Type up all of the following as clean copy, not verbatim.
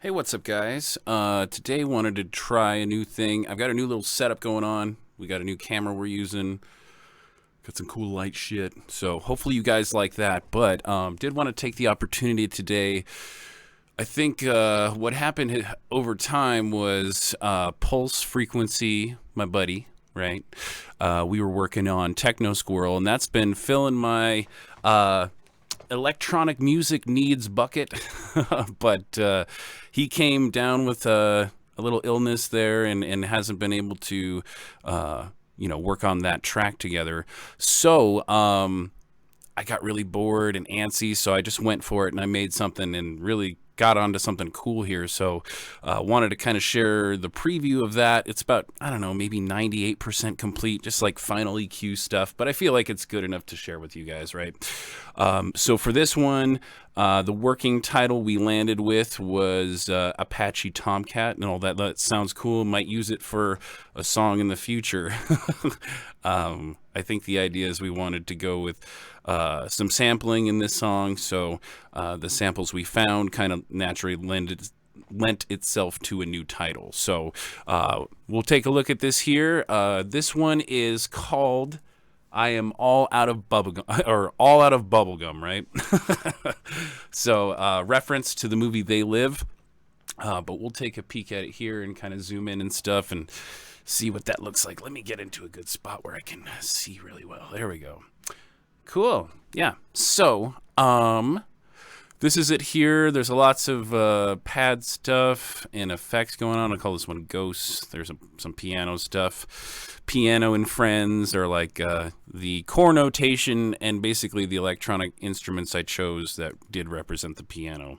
Hey, what's up, guys? Today wanted to try a new thing. I've got a new little setup going on. We got a new camera we're using. Got some cool light shit. So hopefully you guys like that. But did want to take the opportunity today. I think what happened over time was Pulse Frequency, my buddy, right? We were working on Tekno Squirrel, and that's been filling my electronic music needs bucket. But he came down with a little illness there and hasn't been able to work on that track together. So I got really bored and antsy, so I just went for it and I made something and really got onto something cool here. So wanted to kind of share the preview of that. It's about, I don't know, maybe 98% complete, just like final EQ stuff, but I feel like it's good enough to share with you guys, right? So for this one, the working title we landed with was Apache Tomcat and all that. That sounds cool. Might use it for a song in the future. I think the idea is we wanted to go with some sampling in this song, so the samples we found kind of naturally lent itself to a new title. So we'll take a look at this here. This one is called I Am All Out of Bubblegum, or All Out of Bubblegum, right? So reference to the movie They Live, but we'll take a peek at it here and kind of zoom in and stuff and see what that looks like. Let me get into a good spot where I can see really well. There we go. Cool. Yeah. So, this is it here. There's lots of pad stuff and effects going on. I call this one Ghosts. There's some piano stuff. Piano and Friends are like the core notation and basically the electronic instruments I chose that did represent the piano.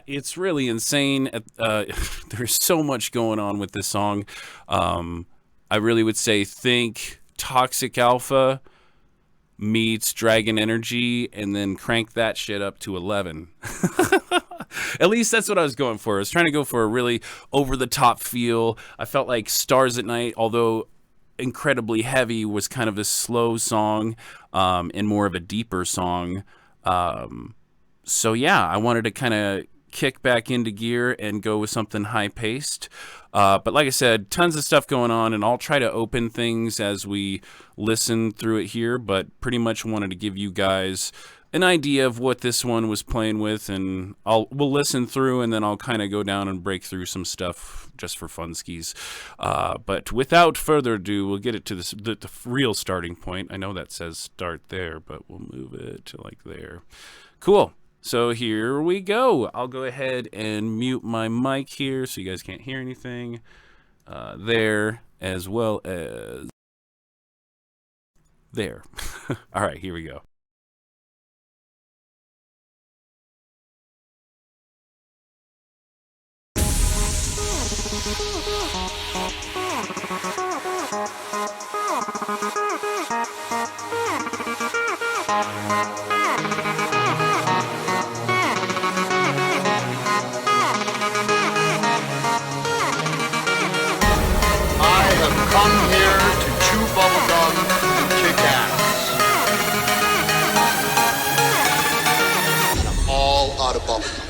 It's really insane. There's so much going on with this song. I really would say think Toxic Alpha meets Dragon Energy and then crank that shit up to 11. At least that's what I was going for. I was trying to go for a really over-the-top feel. I felt like Stars at Night, although incredibly heavy, was kind of a slow song and more of a deeper song. So yeah, I wanted to kind of kick back into gear and go with something high-paced. But like I said, tons of stuff going on, and I'll try to open things as we listen through it here, but pretty much wanted to give you guys an idea of what this one was playing with, and we'll listen through, and then I'll kind of go down and break through some stuff just for funskis. But without further ado, we'll get it to the real starting point. I know that says start there, but we'll move it to like there. Cool. So here we go. I'll go ahead and mute my mic here so you guys can't hear anything there, as well as there. All right, here we go. Come here to chew bubblegum and kick ass. And I'm all out of bubblegum.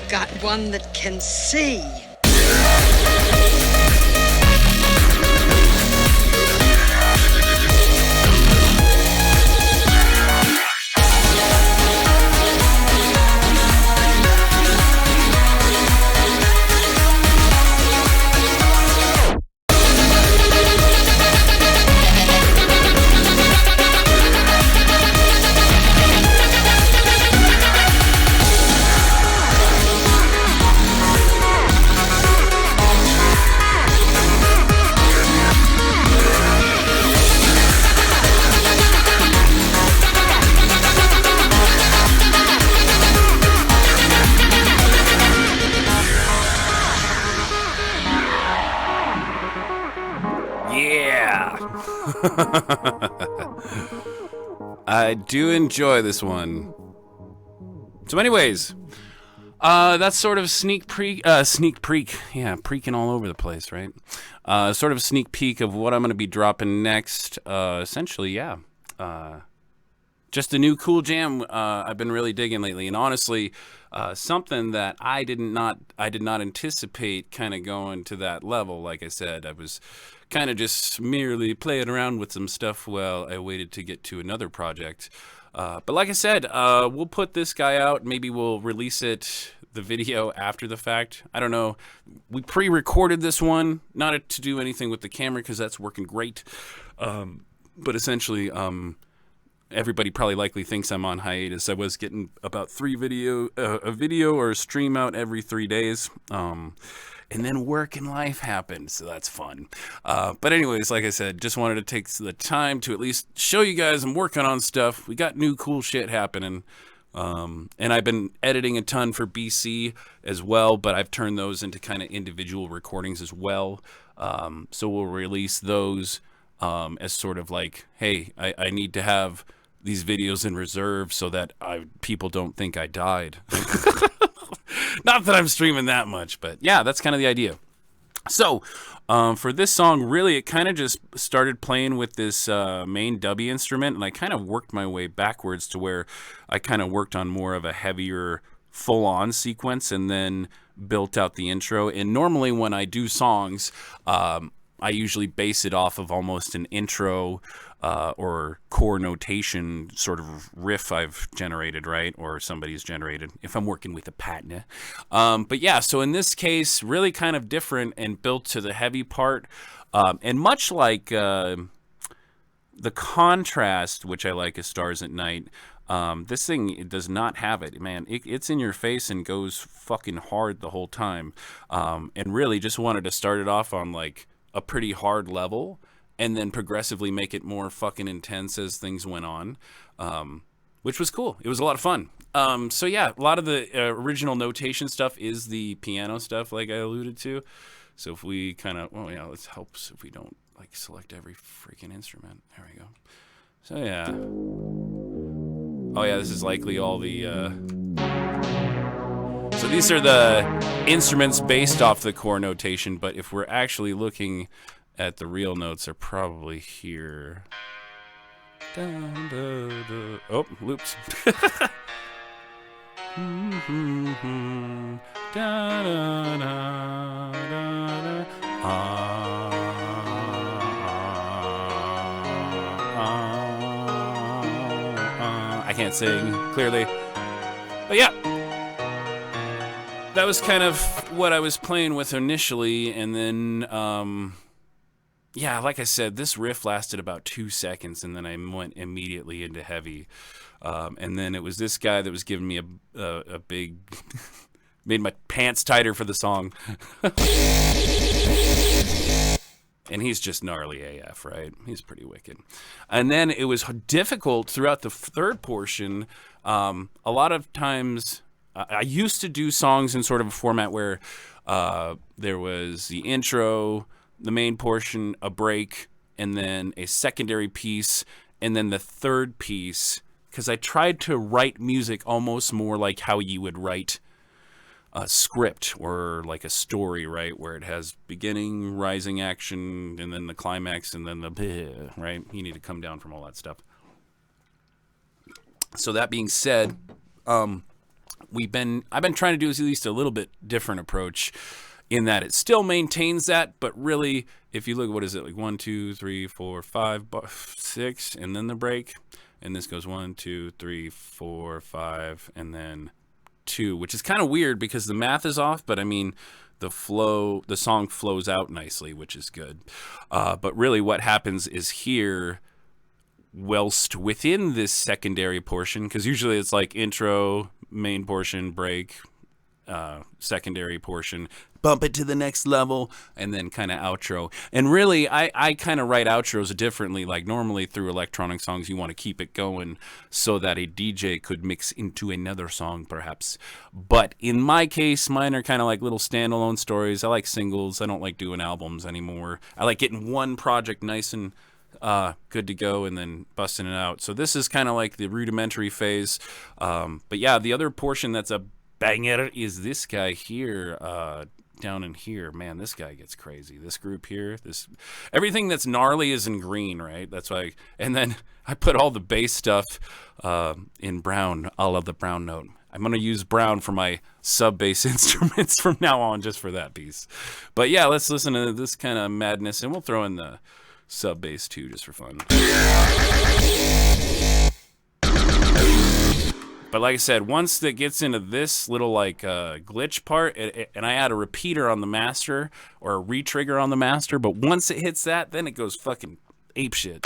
got one that can see. I do enjoy this one. So anyways, that's sort of sneak peek, yeah, preeking all over the place, right? Sort of sneak peek of what I'm going to be dropping next. Essentially, yeah. Just a new cool jam I've been really digging lately, and honestly, something that I did not anticipate kind of going to that level. Like I said, I was kind of just merely playing around with some stuff while I waited to get to another project. But like I said, we'll put this guy out. Maybe we'll release the video after the fact. I don't know. We pre-recorded this one, not to do anything with the camera because that's working great. But essentially, everybody probably likely thinks I'm on hiatus. I was getting about a video or a stream out every 3 days. And then work and life happened, so that's fun. But anyways, like I said, just wanted to take the time to at least show you guys I'm working on stuff. We got new cool shit happening. And I've been editing a ton for BC as well, but I've turned those into kind of individual recordings as well. So we'll release those as sort of like, hey, I need to have these videos in reserve so that people don't think I died. Not that I'm streaming that much, but yeah, that's kind of the idea. So, for this song, really, it kind of just started playing with this main dubby instrument, and I kind of worked my way backwards to where I kind of worked on more of a heavier, full-on sequence, and then built out the intro. And normally when I do songs, I usually base it off of almost an intro or core notation sort of riff I've generated, right? Or somebody's generated if I'm working with a partner. But yeah, so in this case, really kind of different and built to the heavy part. And much like the contrast, which I like is Stars at Night, this thing it does not have it, man. It's in your face and goes fucking hard the whole time. And really just wanted to start it off on like a pretty hard level and then progressively make it more fucking intense as things went on, which was cool. It was a lot of fun. So yeah, a lot of the original notation stuff is the piano stuff like I alluded to. So if we kind of, well, yeah, it helps if we don't like select every freaking instrument. There we go. So yeah. Oh yeah, this is likely all the, so these are the instruments based off the core notation, but if we're actually looking at the real notes, they're probably here. Oh, loops. I can't sing clearly, but yeah. That was kind of what I was playing with initially, and then, yeah, like I said, this riff lasted about 2 seconds, and then I went immediately into heavy. And then it was this guy that was giving me a big, made my pants tighter for the song. And he's just gnarly AF, right? He's pretty wicked. And then it was difficult throughout the third portion. A lot of times, I used to do songs in sort of a format where there was the intro, the main portion, a break, and then a secondary piece, and then the third piece, because I tried to write music almost more like how you would write a script or like a story, right, where it has beginning, rising action, and then the climax, and then the bleh, right? You need to come down from all that stuff. So that being said, I've been trying to do at least a little bit different approach in that it still maintains that, but really, if you look, what is it, like 1, 2, 3, 4, 5, 6, and then the break, and this goes 1, 2, 3, 4, 5, and then 2, which is kind of weird because the math is off, but I mean, the song flows out nicely, which is good. But really what happens is here, whilst within this secondary portion, because usually it's like intro, main portion, break, secondary portion, bump it to the next level, and then kind of outro. And really, I kind of write outros differently. Like normally through electronic songs, you want to keep it going so that a DJ could mix into another song, perhaps. But in my case, mine are kind of like little standalone stories. I like singles. I don't like doing albums anymore. I like getting one project nice and good to go and then busting it out. So this is kind of like the rudimentary phase. But yeah, the other portion that's a banger is this guy here, down in here. Man, this guy gets crazy. This group here, everything that's gnarly is in green, right? That's why. And then I put all the bass stuff in brown. I love the brown note. I'm going to use brown for my sub bass instruments from now on, just for that piece. But yeah, let's listen to this kind of madness, and we'll throw in the sub bass too, just for fun. But like I said, once it gets into this little like glitch part, and I add a repeater on the master or a retrigger on the master, but once it hits that, then it goes fucking apeshit.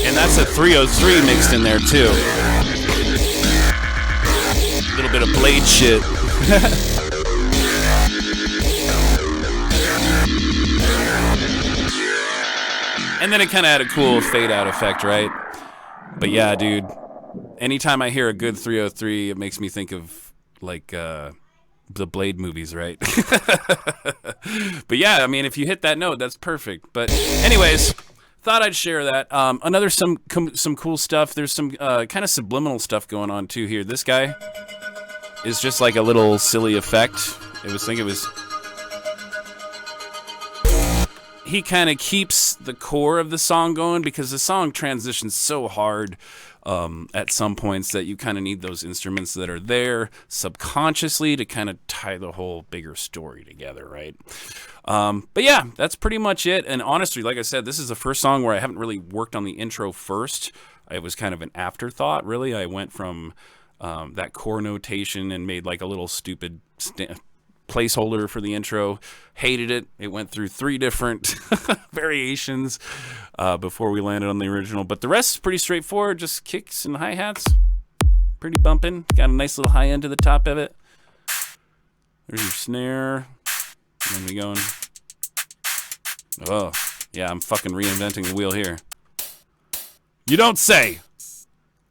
And that's a 303 mixed in there too. A little bit of blade shit. And then it kind of had a cool fade out effect, right? But yeah, dude, anytime I hear a good 303, it makes me think of like the Blade movies, right? But yeah, I mean, if you hit that note, that's perfect. But anyways, thought I'd share that. Another some cool stuff. There's some kind of subliminal stuff going on too here. This guy is just like a little silly effect. He kind of keeps the core of the song going because the song transitions so hard at some points that you kind of need those instruments that are there subconsciously to kind of tie the whole bigger story together, right? But yeah, that's pretty much it. And honestly, like I said, this is the first song where I haven't really worked on the intro first. It was kind of an afterthought, really. I went from that core notation and made like a little stupid placeholder for the intro. Hated it. It went through 3 different variations before we landed on the original. But the rest is pretty straightforward. Just kicks and hi-hats. Pretty bumping. Got a nice little high end to the top of it. There's your snare. And then we going. Oh, yeah, I'm fucking reinventing the wheel here. You don't say.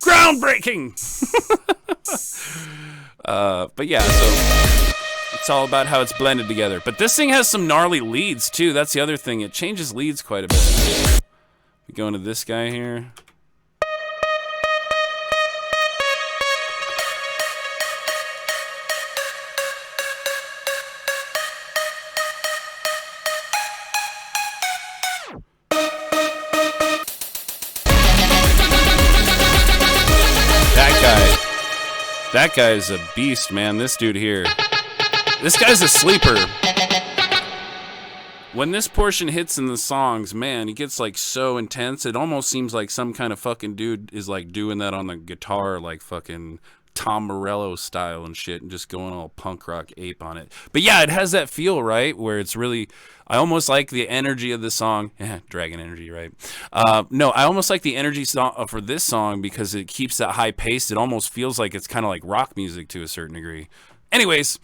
Groundbreaking! But yeah, so it's all about how it's blended together. But this thing has some gnarly leads, too. That's the other thing. It changes leads quite a bit. We go into this guy here. That guy is a beast, man. This dude here. This guy's a sleeper. When this portion hits in the songs, man, it gets like so intense. It almost seems like some kind of fucking dude is like doing that on the guitar, like fucking Tom Morello style and shit, and just going all punk rock ape on it. But yeah, it has that feel, right? Where it's really, I almost like the energy of the song. Yeah, Dragon energy, right? No, I almost like the energy for this song because it keeps that high pace. It almost feels like it's kind of like rock music to a certain degree. Anyways,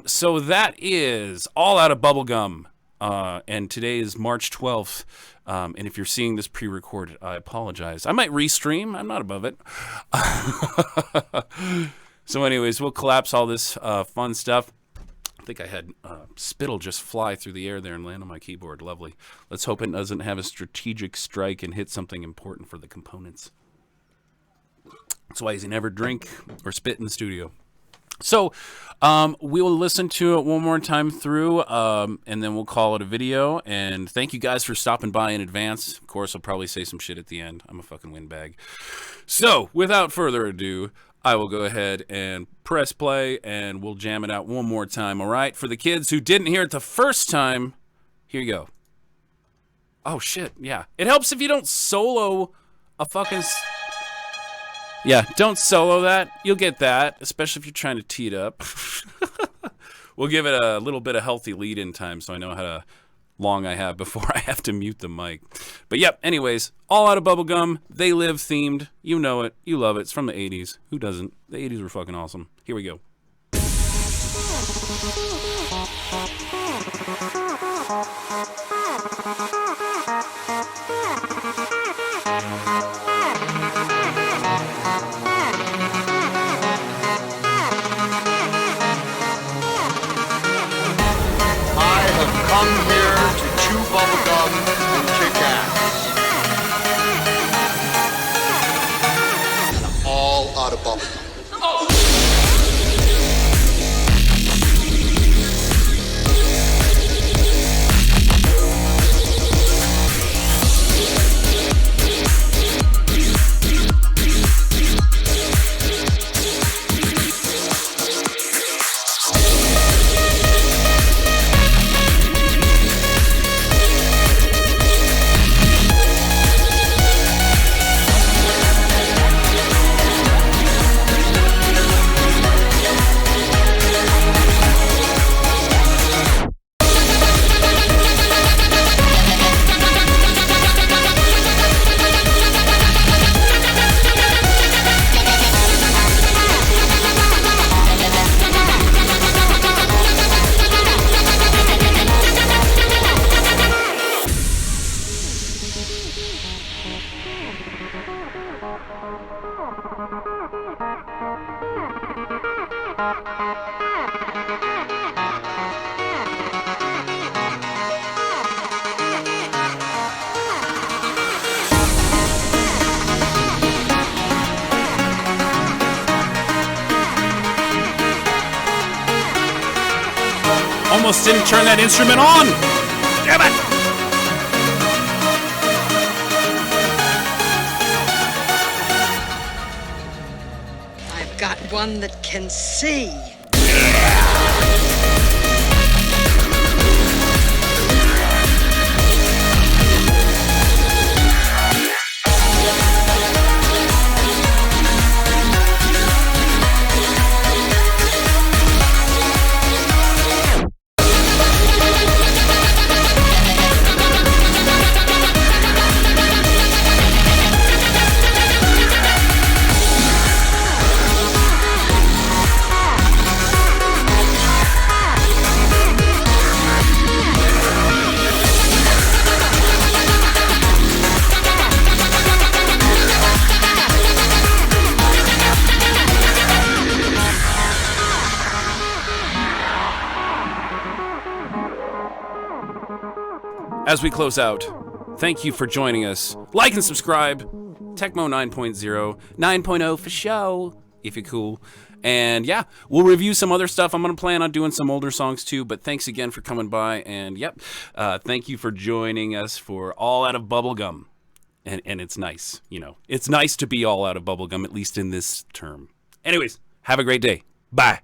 so that is all out of Bubblegum. And today is March 12th. And if you're seeing this pre-recorded, I apologize. I might restream. I'm not above it. So anyways, we'll collapse all this fun stuff. I think I had spittle just fly through the air there and land on my keyboard. Lovely. Let's hope it doesn't have a strategic strike and hit something important for the components. That's why you never drink or spit in the studio. So we will listen to it one more time through, and then we'll call it a video. And thank you guys for stopping by in advance. Of course, I'll probably say some shit at the end. I'm a fucking windbag. So without further ado, I will go ahead and press play, and we'll jam it out one more time, all right? For the kids who didn't hear it the first time, here you go. Oh, shit, yeah. It helps if you don't solo a fucking... Yeah, don't solo that. You'll get that, especially if you're trying to tee it up. We'll give it a little bit of healthy lead-in time so I know how long I have before I have to mute the mic. But yep, anyways, All Out of Bubblegum, They Live themed. You know it. You love it. It's from the 80s. Who doesn't? The 80s were fucking awesome. Here we go. Come here to chew bubblegum and kick ass. All out of bubblegum. Almost didn't turn that instrument on. Damn it. I've got one that can see. As we close out, thank you for joining us. Like and subscribe. Tekmo 9.0. 9.0 for show, if you're cool. And yeah, we'll review some other stuff. I'm going to plan on doing some older songs too, but thanks again for coming by. And yep, thank you for joining us for All Out of Bubblegum. And it's nice, you know. It's nice to be all out of bubblegum, at least in this term. Anyways, have a great day. Bye.